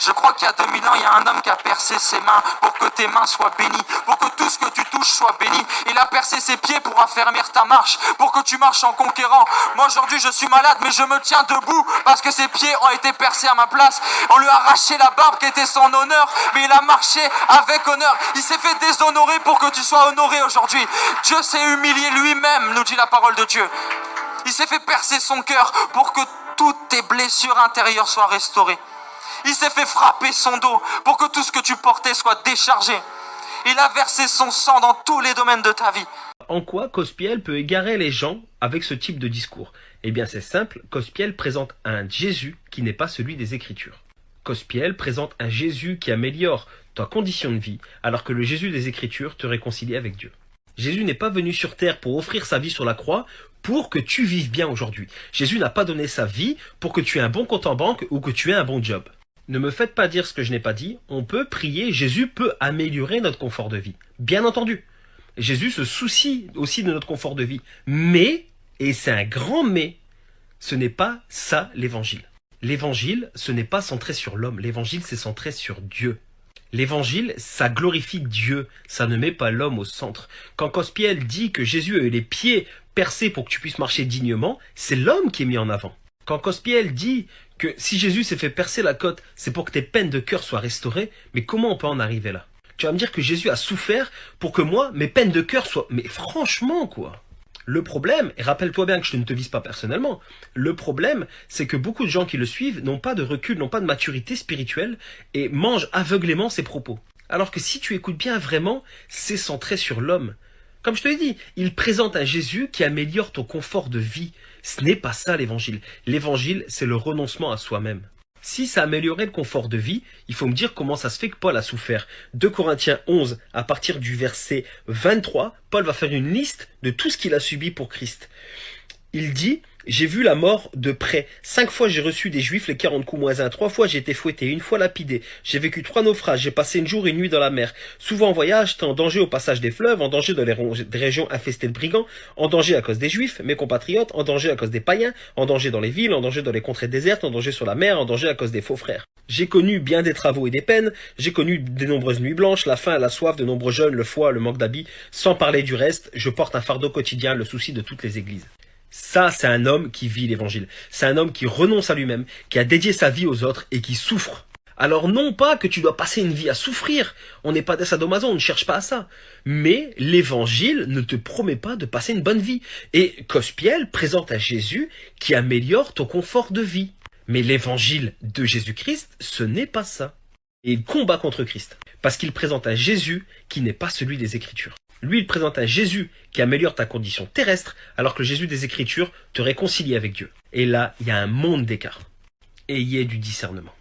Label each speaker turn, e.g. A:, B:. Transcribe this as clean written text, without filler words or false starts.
A: Je crois qu'il y a 2000 ans, il y a un homme qui a percé ses mains pour que tes mains soient bénies, pour que tout ce que tu touches soit béni. Il a percé ses pieds pour affermir ta marche, pour que tu marches en conquérant. Moi aujourd'hui je suis malade, mais je me tiens debout parce que ses pieds ont été percés à ma place. On lui a arraché la barbe qui était son honneur, mais il a marché avec honneur. Il s'est fait déshonorer pour que tu sois honoré aujourd'hui. Dieu s'est humilié lui-même, nous dit la parole de Dieu. Il s'est fait percer son cœur pour que toutes tes blessures intérieures soient restaurées. Il s'est fait frapper son dos pour que tout ce que tu portais soit déchargé. Il a versé son sang dans tous les domaines de ta vie.
B: En quoi Cospiel peut égarer les gens avec ce type de discours? Eh bien c'est simple, Cospiel présente un Jésus qui n'est pas celui des Écritures. Cospiel présente un Jésus qui améliore ta condition de vie, alors que le Jésus des Écritures te réconcilie avec Dieu. Jésus n'est pas venu sur terre pour offrir sa vie sur la croix pour que tu vives bien aujourd'hui. Jésus n'a pas donné sa vie pour que tu aies un bon compte en banque ou que tu aies un bon job. Ne me faites pas dire ce que je n'ai pas dit, on peut prier, Jésus peut améliorer notre confort de vie. Bien entendu. Jésus se soucie aussi de notre confort de vie. Mais, et c'est un grand mais, ce n'est pas ça l'évangile. L'évangile, ce n'est pas centré sur l'homme, l'évangile c'est centré sur Dieu. L'évangile, ça glorifie Dieu, ça ne met pas l'homme au centre. Quand Cospiel dit que Jésus a eu les pieds percés pour que tu puisses marcher dignement, c'est l'homme qui est mis en avant. Quand Cospiel dit que si Jésus s'est fait percer la côte, c'est pour que tes peines de cœur soient restaurées, mais comment on peut en arriver là? Tu vas me dire que Jésus a souffert pour que moi, mes peines de cœur soient... Mais franchement, quoi. Le problème, et rappelle-toi bien que je ne te vise pas personnellement, le problème, c'est que beaucoup de gens qui le suivent n'ont pas de recul, n'ont pas de maturité spirituelle et mangent aveuglément ses propos. Alors que si tu écoutes bien vraiment, c'est centré sur l'homme. Comme je te l'ai dit, il présente un Jésus qui améliore ton confort de vie. Ce n'est pas ça l'évangile. L'évangile, c'est le renoncement à soi-même. Si ça a amélioré le confort de vie, il faut me dire comment ça se fait que Paul a souffert. 2 Corinthiens 11, à partir du verset 23, Paul va faire une liste de tout ce qu'il a subi pour Christ. Il dit... J'ai vu la mort de près. 5 fois j'ai reçu des Juifs les 40 coups moins 1. 3 fois j'ai été fouetté, 1 fois lapidé. J'ai vécu 3 naufrages. J'ai passé une jour et une nuit dans la mer. Souvent en voyage, j'étais en danger au passage des fleuves, en danger dans des régions infestées de brigands, en danger à cause des Juifs, mes compatriotes, en danger à cause des païens, en danger dans les villes, en danger dans les contrées désertes, en danger sur la mer, en danger à cause des faux frères. J'ai connu bien des travaux et des peines. J'ai connu de nombreuses nuits blanches, la faim et la soif de nombreux jeunes, le froid, le manque d'habits. Sans parler du reste, je porte un fardeau quotidien, le souci de toutes les églises. Ça, c'est un homme qui vit l'évangile. C'est un homme qui renonce à lui-même, qui a dédié sa vie aux autres et qui souffre. Alors non pas que tu dois passer une vie à souffrir. On n'est pas des sadomaso, on ne cherche pas à ça. Mais l'évangile ne te promet pas de passer une bonne vie. Et Cospiel présente un Jésus qui améliore ton confort de vie. Mais l'évangile de Jésus-Christ, ce n'est pas ça. Et il combat contre Christ. Parce qu'il présente un Jésus qui n'est pas celui des Écritures. Lui, il présente un Jésus qui améliore ta condition terrestre, alors que le Jésus des Écritures te réconcilie avec Dieu. Et là, il y a un monde d'écart. Ayez du discernement.